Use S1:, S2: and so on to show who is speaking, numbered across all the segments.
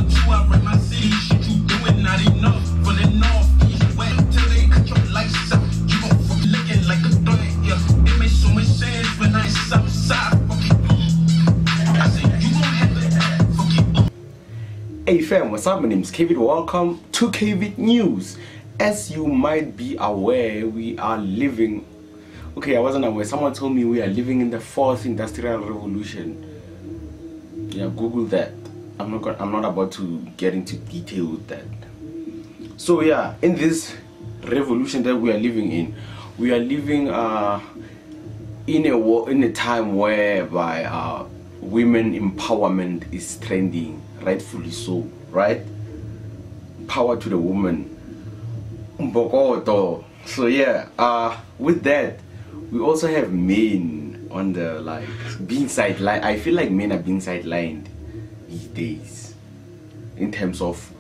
S1: too, I rep my city. Shit you doing not enough. From the north, east, west, till they cut your lights out. You go from looking like a threat, yeah. It makes so much sense when I outside. Fuck it. I said you gon' have to fuck it.
S2: Hey fam, what's up? My name's Kevin. Welcome to Kevin News. As you might be aware, we are living. Okay, I wasn't aware. Someone told me we are living in the fourth industrial revolution. Yeah, Google that. I'm not about to get into detail with that. So yeah, in this revolution that we are living in, we are living in a time whereby women empowerment is trending, rightfully so, right? Power to the woman. So yeah, with that, we also have men on the being sidelined. I feel like men are being sidelined these days in terms of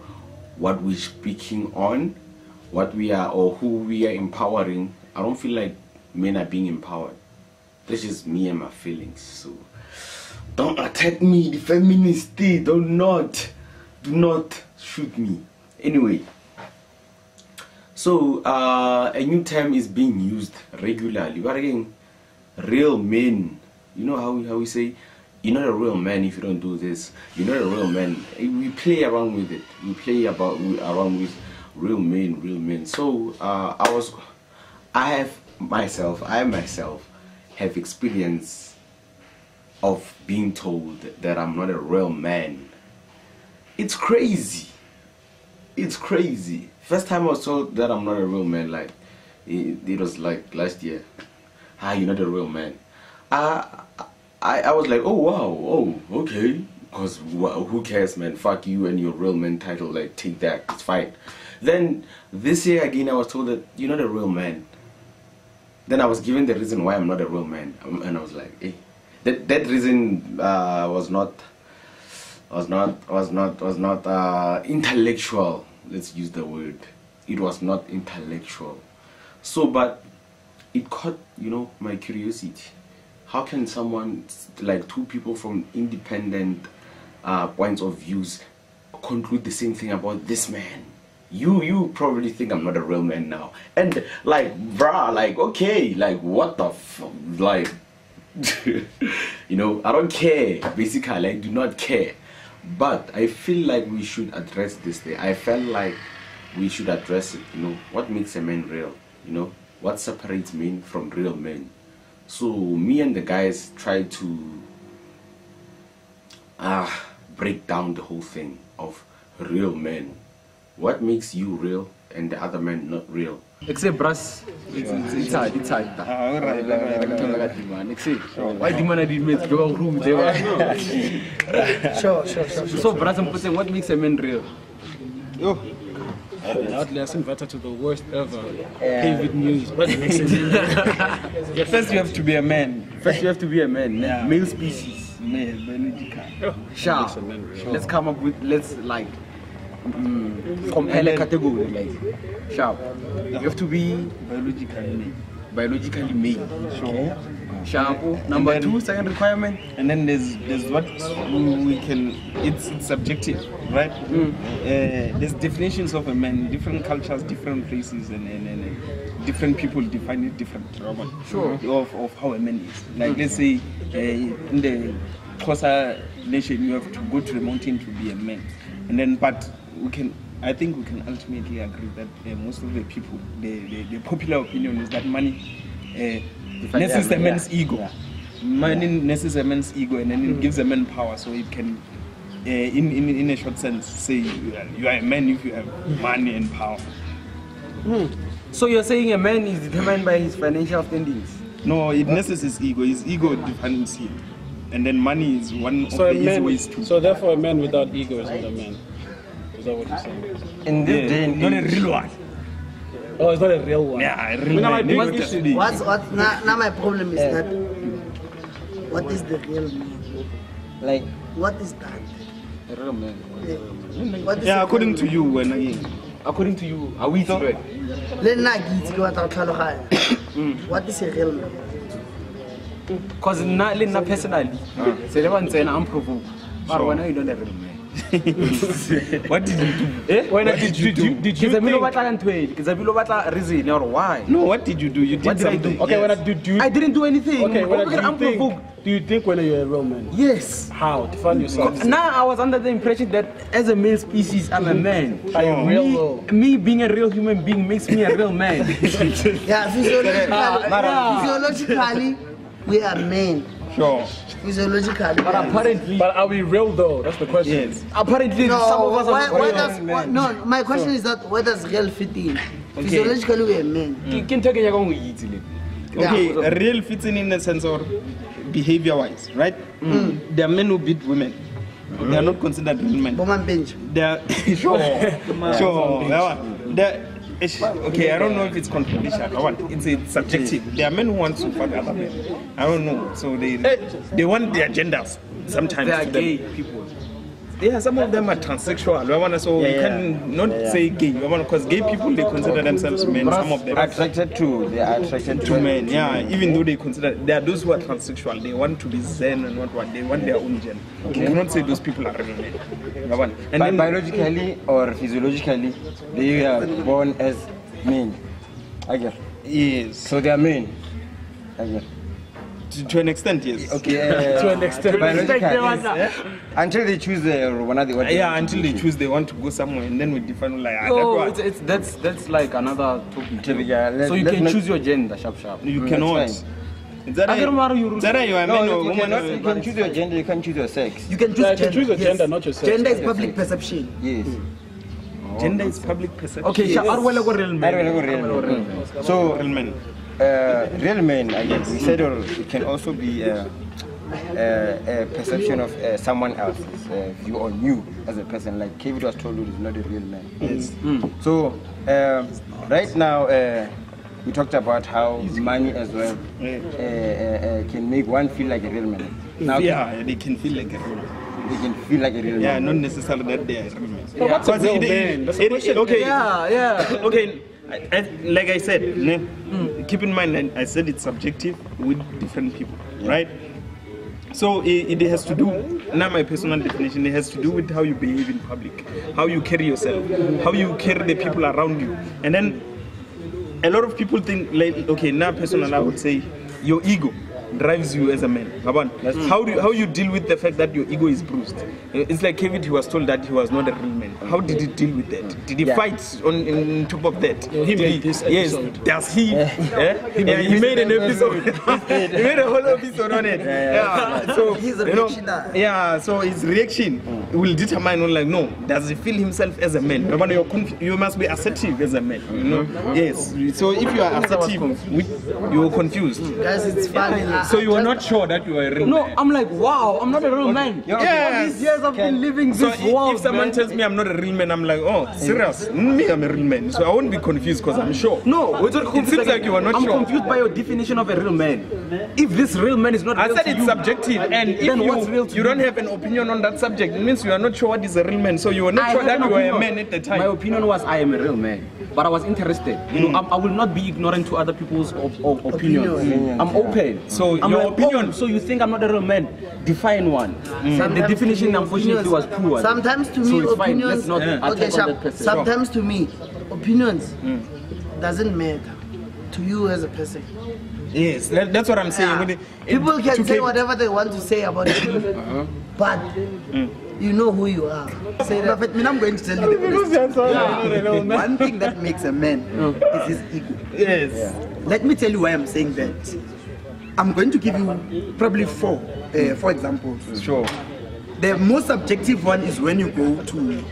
S2: what we're speaking on, what we are or who we are empowering. I don't feel like men are being empowered. That's just me and my feelings. So don't attack me, the feminists. Do not shoot me. Anyway, so a new term is being used regularly. But again, real men. You know how we say, you're not a real man if you don't do this. You're not a real man. We play around with it. We play around with real men. So I myself have experience of being told that I'm not a real man. It's crazy. It's crazy. First time I was told that I'm not a real man, like it was like last year. You're not a real man. I was like, oh wow, oh okay, because who cares, man? Fuck you and your real man title. Like, take that, it's fine. Then this year again, I was told that you're not a real man. Then I was given the reason why I'm not a real man, and I was like, hey, that reason was not intellectual. Let's use the word. It was not intellectual. So, but it caught, my curiosity. How can someone, like two people from independent points of views, conclude the same thing about this man? You probably think I'm not a real man now, and like, bruh, like, okay, like, what the fuck, like, I don't care. Basically, I do not care. But I feel like we should address this thing. I felt like we should address it. What makes a man real? What separates men from real men? So me and the guys try to break down the whole thing of real men. What makes you real and the other man not real?
S3: Except brass, it's hard. Why demand I did make your room there? Sure. So brass, I'm putting what makes a man real?
S4: Outlaws invited to the worst ever David News. What makes it?
S3: First you have to be a man.
S4: Yeah.
S3: Male species.
S4: Male, biological.
S3: Sure. Let's come up with, compare a category, like, sharp. You have to be biologically male.
S4: Sure.
S3: Sharp. Number two, second requirement.
S4: And then there's what we can, it's subjective, right? There's definitions of a man, different cultures, different places, and different people define it different.
S3: Sure.
S4: Of how a man is. Like, let's say in the Xhosa nation, you have to go to the mountain to be a man. And then, but I think we can ultimately agree that most of the people, the popular opinion is that money nurses a man's ego. Yeah. Money nurses a man's ego, and then it gives a man power, so it can, in a short sense, say you are a man if you have money and power.
S3: So you're saying a man is determined by his financial standings?
S4: No, it nurses his ego. His ego defines him. And then money is one of the easy ways to.
S5: So therefore a man without ego is not a man. Is that what you're saying?
S3: In this day,
S4: not a real one.
S5: Oh, it's not a real one.
S4: Yeah, a real one.
S6: Now my problem is that what is the real man?
S3: Like,
S6: what is that?
S3: A real man.
S4: Yeah, according to you,
S3: according to you, are we so?
S6: What is a real man?
S3: Because personally, I'm provoked. But when you don't have a real man.
S4: What did you do?
S3: When
S4: What did you do?
S3: Did you reason or why?
S4: No, what did you do? You did something.
S5: Okay,
S4: Yes.
S5: when
S3: I didn't do anything.
S5: Okay, when
S3: I'm provoked.
S5: do you think when you're a real man?
S3: Yes.
S5: How? Define yourself.
S3: Now I was under the impression that as a male species, I'm a man.
S5: Are you real though?
S3: Me being a real human being makes me a real man.
S6: Yeah, physiologically, we are men.
S4: Sure.
S6: Physiologically.
S3: But apparently,
S5: But are we real though? That's the question.
S4: Yes.
S3: apparently some of us are
S6: why
S3: real.
S6: does, no, my question is that where does real fit in? Physiologically, we are men.
S3: You can take a young eat.
S4: Okay, a real fits in the sense of behavior-wise, right? There are men who beat women. They are not considered real men.
S6: Woman bench.
S4: They are sure. Okay, I don't know if it's controversial. It's subjective. There are men who want to fuck other men. I don't know. So they want their genders sometimes.
S3: They are
S4: to
S3: gay
S4: them.
S3: people.
S4: Yeah, some of them are transsexual. So you can not say gay. Because gay people, they consider themselves men. Some of them
S7: They are attracted to
S4: men. Yeah, even though they consider there are those who are transsexual. They want to be zen and what they want their own gender. Okay. You cannot say those people are real men. And then
S7: biologically or physiologically, they are born as men. I guess.
S4: yes,
S7: So they are men. I guess.
S4: to an extent, yes.
S7: Okay.
S5: To an extent.
S7: Biologically, yes. Until they choose one of the.
S4: Yeah, until they choose, they want to go somewhere, and then we define like.
S3: Oh, that's like another topic. So you can choose your gender, sharp.
S4: You cannot.
S7: That's
S4: Is that
S3: I don't know
S4: you are a
S7: No,
S4: man or
S7: you
S4: woman?
S7: cannot. You can choose your gender. You can't choose your sex.
S6: You can choose
S5: Yeah, you
S6: gender.
S5: can choose your
S6: yes.
S5: gender, not your sex.
S6: Gender is public perception.
S7: Yes.
S4: Gender is public perception.
S3: Okay,
S4: yes.
S3: I will go real
S7: I
S3: man.
S7: don't know real. So
S4: Real men.
S7: real men, I guess. We said it can also be a perception of someone else's view on you as a person. Like David was told you is not a real man.
S4: Yes.
S7: So right now we talked about how money as well can make one feel like a real man. Now
S4: Yeah, they can feel like a real man.
S7: they can feel like a real
S4: Yeah,
S7: man.
S4: not necessarily that they are real men.
S5: But what's a
S4: Because
S5: real man? That's the question.
S4: Okay.
S3: Yeah.
S4: Okay, like I said, keep in mind, I said it's subjective with different people, right? So it has to do, not my personal definition, it has to do with how you behave in public, how you carry yourself, how you carry the people around you. And then a lot of people think, like, okay, now personal, I would say your ego drives you as a man. How you deal with the fact that your ego is bruised? It's like Kevin, he was told that he was not a real man. How did he deal with that? Did he fight on top of that?
S5: He made this episode.
S4: Yes. Does he? He made an episode. He made a whole episode on it. Yeah. So
S6: His
S4: you know,
S6: reaction.
S4: so his reaction will determine on, like, no, does he feel himself as a man? You must be assertive as a man. You know? Yes. So if you are assertive, you are confused.
S6: Guys, it's funny.
S4: So you are not sure that you are a real
S3: No,
S4: man.
S3: I'm like, wow, I'm not a real man.
S7: You're
S3: All these years I've been living
S4: So
S3: this world.
S4: if someone
S3: man.
S4: tells me I'm not a real man, I'm like, oh, serious? Me, I'm a real man. So I won't be confused because I'm sure.
S3: No, we're not
S4: It
S3: confused.
S4: seems like you are not
S3: I'm
S4: sure.
S3: confused by your definition of a real man. If this real man is not
S4: I
S3: real
S4: said
S3: to
S4: it's
S3: you,
S4: subjective, and if
S3: then what's real to
S4: you don't have an opinion on that subject, it means you are not sure what is a real man. So you are not
S3: I
S4: sure
S3: had
S4: that
S3: an
S4: you are a
S3: opinion.
S4: man at the
S3: My
S4: time.
S3: opinion was I am a real man, but I was interested. You know, I will not be ignorant to other people's opinions. I'm open.
S4: So
S3: I'm
S4: your
S3: like,
S4: opinion.
S3: oh, so you think I'm not a real man? Define one. And the definition, unfortunately, was poor.
S6: Sometimes to
S3: So
S6: me,
S3: it's fine.
S6: opinions.
S3: Let's not
S6: Okay,
S3: attack on
S6: Sharp.
S3: that person.
S6: Sometimes to me, opinions doesn't matter to you as a person.
S4: Yes, that's what I'm saying.
S6: Yeah.
S4: With it-
S6: People can
S4: to
S6: say
S4: keep-
S6: whatever they want to say about you, but you know who you are.
S8: Say that. But I'm going to tell you one thing that makes a man is his ego.
S4: Yes.
S8: Let me tell you why I'm saying that. I'm going to give you probably four examples.
S4: Sure.
S8: The most subjective one is when you go to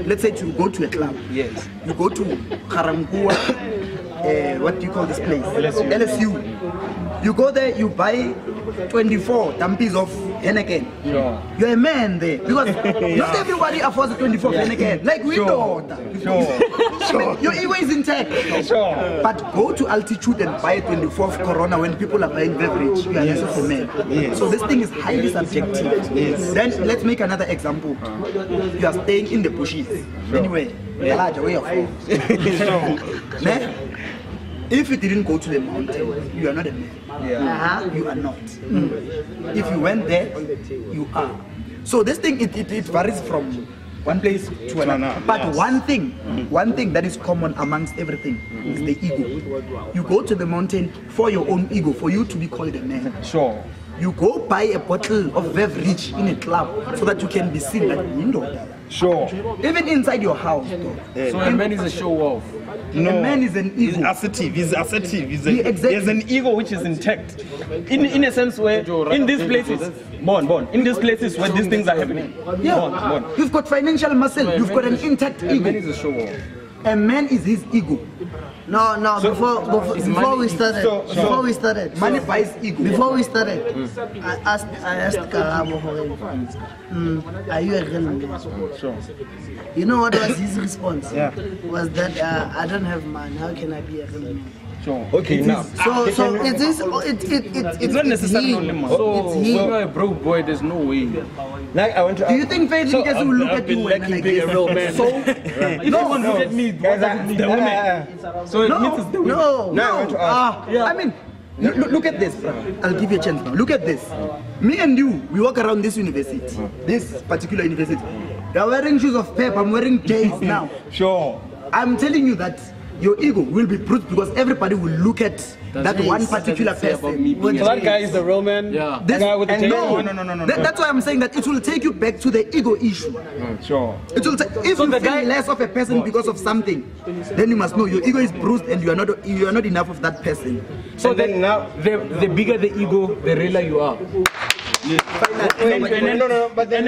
S8: let's say to go to a club.
S4: Yes.
S8: You go to Karamkua, what do you call this place? LSU. You go there, you buy 24 tampis of Henneken.
S4: Sure.
S8: You're a man there. Because not everybody affords 24 Henneken. Like we know.
S4: Sure.
S8: Your ego is intact.
S4: Sure.
S8: But go to altitude and buy 24 of Corona when people are buying beverage. You are less of a man.
S4: Yes.
S8: So this thing is highly subjective.
S4: Yes.
S8: Then let's make another example. You are staying in the bushes. Anyway, larger way of
S4: Sure.
S8: Ne? If you didn't go to the mountain, you are not a man. You are not. If you went there, you are. So this thing, it varies from one place to another. But one thing that is common amongst everything is the ego. You go to the mountain for your own ego, for you to be called a man.
S7: Sure.
S8: You go buy a bottle of beverage in a club so that you can be seen like window.
S7: Sure.
S8: Even inside your house, though.
S3: So a man is a show off.
S7: No.
S8: A man is an ego.
S4: He's assertive. He's
S8: Exactly.
S4: There's an ego which is intact. In a sense where in these places, in these places where these things are happening.
S8: Yeah. You've got financial muscle. You've got an intact ego.
S3: A man is a show off.
S8: A man is his ego.
S6: No, before we started,
S8: Money buys ego.
S6: Before we started, I asked Karabo, are you a real man?
S7: Sure.
S6: You know what was his response?
S7: Yeah.
S6: Was that I don't have money. How can I be a real man?
S7: Sure. Okay, now.
S6: So it's
S4: not necessarily only money.
S3: So when you're a broke boy, there's no way.
S7: Now I want to
S8: Do you think fake niggas will look at you like
S5: being
S8: this?
S5: a real man.
S8: So,
S3: No one look at me.
S7: Guys,
S4: The women. So it means it's the women.
S7: Now I want to ask.
S8: I mean, look at this, bro. I'll give you a chance now. Look at this. Me and you, we walk around this university, this particular university. They're wearing shoes of pep. I'm wearing J's now.
S7: Sure.
S8: I'm telling you that your ego will be bruised because everybody will look at that one particular person.
S5: So that guy is the real man?
S3: Yeah.
S8: This,
S5: The guy with the tape?
S8: no.
S4: No.
S8: That's why I'm saying that it will take you back to the ego issue.
S7: Sure.
S8: It will if you feel less of a person because of something, then you must know your ego is bruised and you are not enough of that person.
S3: So then now, the bigger the ego, the realer you are.
S4: And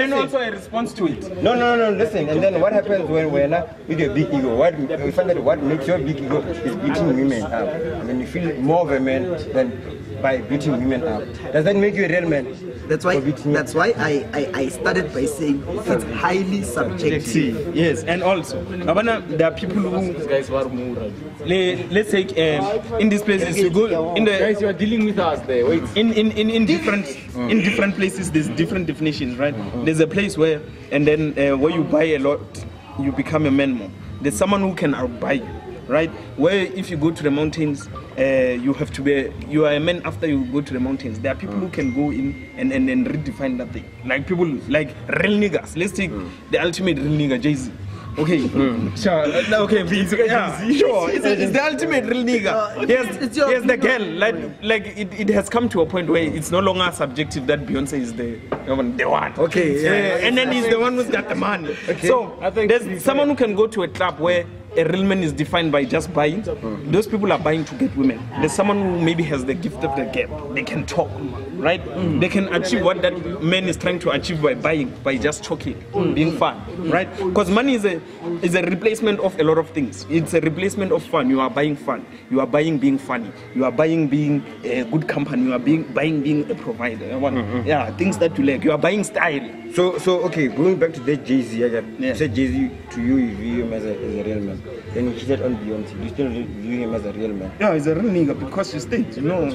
S4: then also a response to it.
S7: No, listen. And then what happens when we're not with your big ego? We find that what makes your big ego is beating women up. And then you feel more of a man than by beating women up. Does that make you a real man?
S8: That's why I started by saying it's highly subjective.
S4: Yes, and also, there are people who, let's say, in these places you go in the
S3: Guys, you are dealing with us there. Wait.
S4: in different places there's different definitions, right? There's a place where where you buy a lot, you become a man more. There's someone who can outbuy you, right? Where if you go to the mountains, you are a man after you go to the mountains. There are people who can go in and redefine that thing. Like people like real niggas. Let's take the ultimate real nigga, Jay-Z. Okay, sure. Okay, sure. It's the ultimate real nigga. Here's the girl. Like it has come to a point where it's no longer subjective that Beyonce is the one.
S8: Okay, yeah.
S4: And then he's the one who's got the money. Okay. So
S5: I think
S4: there's someone who can go to a club where a real man is defined by just buying. Those people are buying to get women. There's someone who maybe has the gift of the gap. They can talk, right? They can achieve what that man is trying to achieve by buying, by just talking, being fun, right? Because money is a replacement of a lot of things. It's a replacement of fun. You are buying fun. You are buying being funny. You are buying being a good company. You are buying being a provider. Yeah, things that you like. You are buying style.
S7: So okay, going back to that Jay-Z, you said Jay-Z to you view him as a real man. Then he cheated on Beyonce. You still view him as a real man?
S4: Yeah, he's a real nigga because you stayed, you know.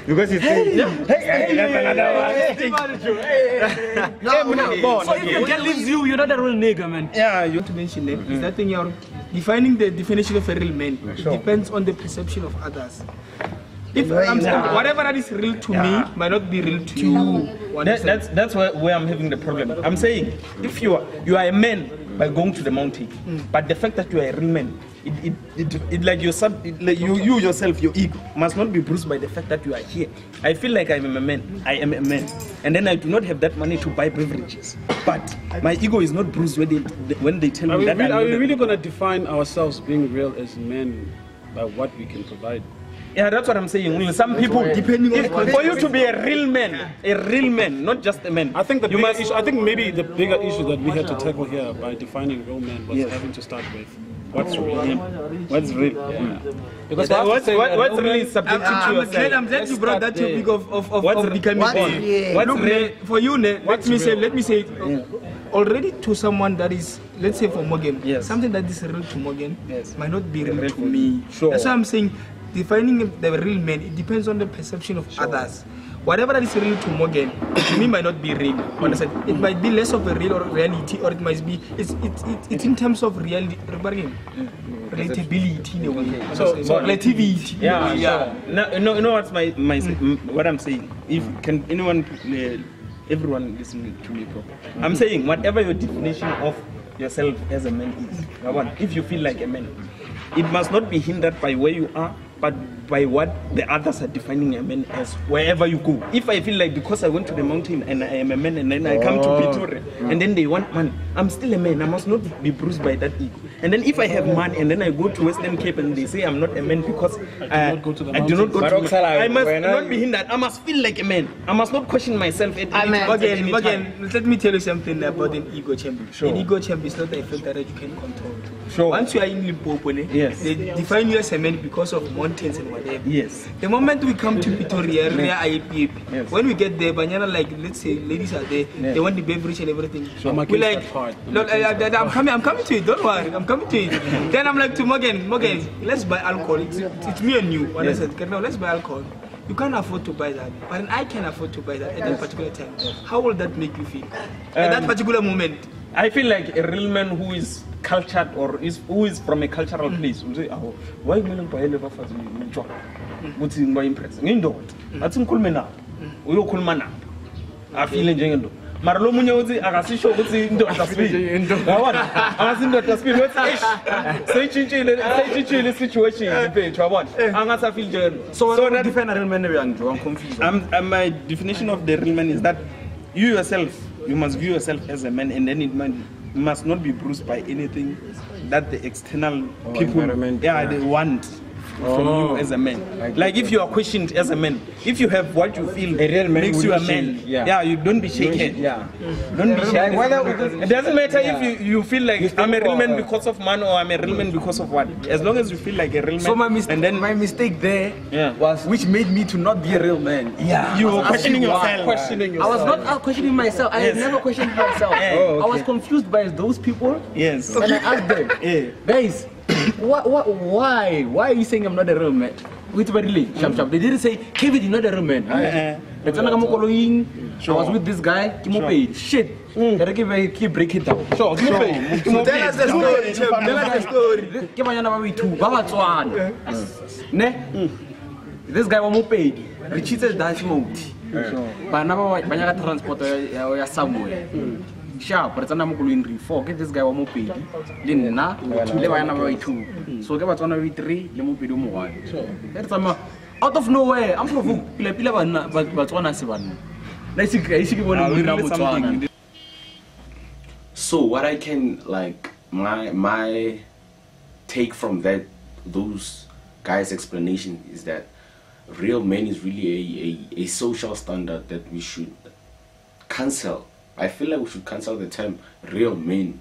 S7: Because he said,
S4: Hey, that's another one.
S3: So if your girl leaves you, you're not a real nigga, man.
S4: Yeah, you want to mention that. Is that thing you're defining the definition of a real man? It depends on the perception of others. If whatever that is real to me might not be real to you. That's where I'm having the problem. I'm saying if you are a man by going to the mountain, but the fact that you are a real man, it like you yourself, your ego must not be bruised by the fact that you are here. I feel like I'm a man. I am a man, and then I do not have that money to buy beverages. But my ego is not bruised when they tell me that.
S5: Are we really gonna define ourselves being real as men by what we can provide?
S4: Yeah, that's what I'm saying. Some people, depending on for you to be a real man, not just a man.
S5: I think maybe the bigger issue that we had to tackle here by defining real men was having to start with what's real.
S4: What's real?
S5: Yeah.
S4: Because what's really subjective to yourself. I'm glad you brought that topic of becoming real. What's real for you? Let me say. Already to someone that is, let's say for Morgan, something that is real to Morgan might not be real to me. Sure. That's why I'm saying defining the real man, it depends on the perception of others.
S9: whatever that is real to Morgan, to me might not be real. Understand? It might be less of a real or reality, or it might be it's in terms of reality, relatability in a way. So relativity.
S4: Yeah, yeah. No, you know what's my what I'm saying? If can anyone, everyone listen to me properly. I'm saying whatever your definition of yourself as a man is, if you feel like a man, it must not be hindered by where you are, but by what the others are defining a man as wherever you go. If I feel like because I went to the mountain and I am a man and then I come to Pretoria and then they want money, I'm still a man. I must not be bruised by that ego. And then if I have money and then I go to Western Cape and they say I'm not a man because I do not go to the mountains. I must not be hindered. I must feel like a man. I must not question myself at any time.
S9: Again, let me tell you something about an ego chamber. An ego chamber is not a filter that you can control. Once you are in Limpopo, they define you as a man because of mountains and whatever.
S4: Yes.
S9: The moment we come to Pretoria, when we get there, Banyana, like let's say ladies are there, they want the beverage and everything. So we're like, I'm coming to it. Don't worry, I'm coming to it. Then I'm like to Morgan, let's buy alcohol. It's me and you. When I said, no, let's buy alcohol. You can't afford to buy that, but I can afford to buy that at that particular time. How will that make you feel at that particular moment?
S4: I feel like a real man who is cultured or who is from a cultural place will say, "Oh, why you willing to help us? What's in my impression? Indo, that's in Kulmena. We are Kulmana. I feel enjoying it. Marlo Munozi, I see show what's in the Indo. I was in the speed. What's say the situation in the page. I want. I feel so that define a real man. I'm confused. My definition of the real man is that you yourself. You must view yourself as a man, and then it must not be bruised by anything that the external people they want from you as a man. Like if you are questioned as a man, if you have what you feel a real man makes you a man, you don't be shaken. Don't be shaken. It doesn't matter if you feel like I'm a real man because of man or I'm a real man because of what. As long as you feel like a real man.
S3: So my mistake there was which made me to not be a real man.
S4: You were questioning yourself.
S3: I was not questioning myself. I never questioned myself. I was confused by those people.
S4: Yes.
S3: And I asked them, guys, why are you saying I'm not a real man? With really sharp. They didn't say Kevin, you're not a real man. I was with this guy, Kimo shit. Keep break it down. Tell us
S9: the story. Tell us
S3: the story. This guy was paid. He cheated dance mode. But now I transport somewhere. Sharp, but it's not going to four. Get this guy one more pay. Then na, lewa na way 2. So get one way 3. Let me do more. That's out of nowhere. I'm from Pila, but one as one. Let's see.
S2: So what I can like my take from those guys' explanation is that real men is really a social standard that we should cancel. I feel like we should cancel the term real men.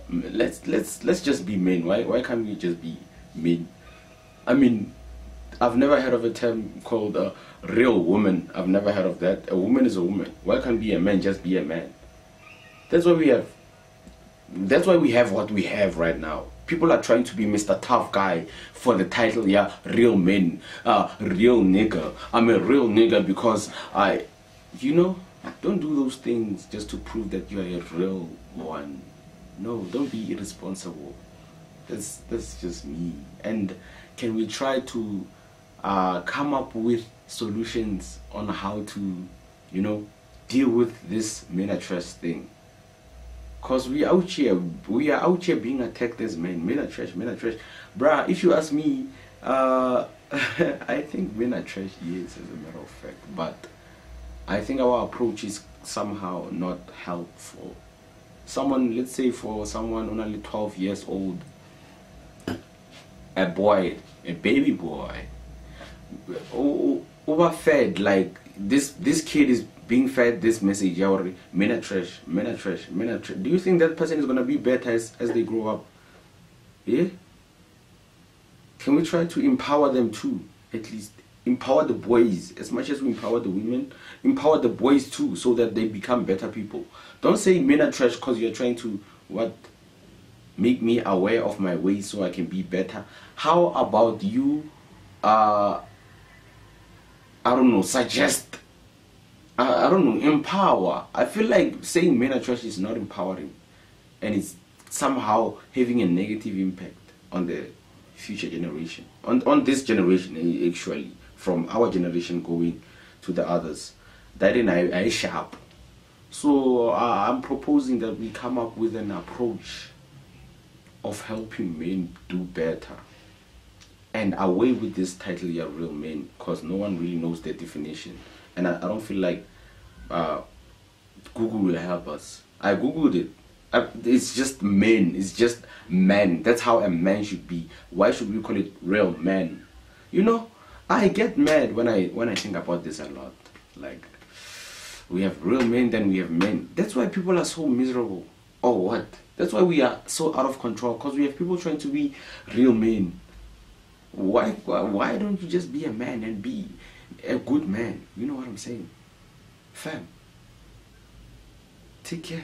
S2: Let's just be men. Why can't we just be men? I mean, I've never heard of a term called a real woman. I've never heard of that. A woman is a woman. Why can't be a man just be a man? That's why we have what we have right now. People are trying to be Mr. Tough Guy for the title, real men, real nigger. I'm a real nigger because don't do those things just to prove that you are a real one. No, don't be irresponsible. That's just me. And can we try to come up with solutions on how to, deal with this men are trash thing? Cause we are out here being attacked as men. Men are trash. Bruh, if you ask me, I think men are trash, yes, as a matter of fact. But I think our approach is somehow not helpful. Let's say for someone only 12 years old, a baby boy, overfed, like this kid is being fed this message, men are trash. Do you think that person is gonna be better as they grow up? Yeah? Can we try to empower them too? At least empower the boys as much as we empower the women. Empower the boys too, so that they become better people. Don't say men are trash because you're trying to make me aware of my ways so I can be better. How about you I don't know, suggest I don't know, empower. I feel like saying men are trash is not empowering, and it's somehow having a negative impact on the future generation, on this generation actually, from our generation going to the others. That in I sharp. So I'm proposing that we come up with an approach of helping men do better, and away with this title, "You're real men," because no one really knows the definition, and I don't feel like Google will help us. I googled it. It's just men. It's just men. That's how a man should be. Why should we call it real men? You know, I get mad when I think about this a lot. Like, we have real men, then we have men. That's why people are so miserable. Or what? That's why we are so out of control, because we have people trying to be real men. Why don't you just be a man and be a good man? You know what I'm saying? Fam, take care.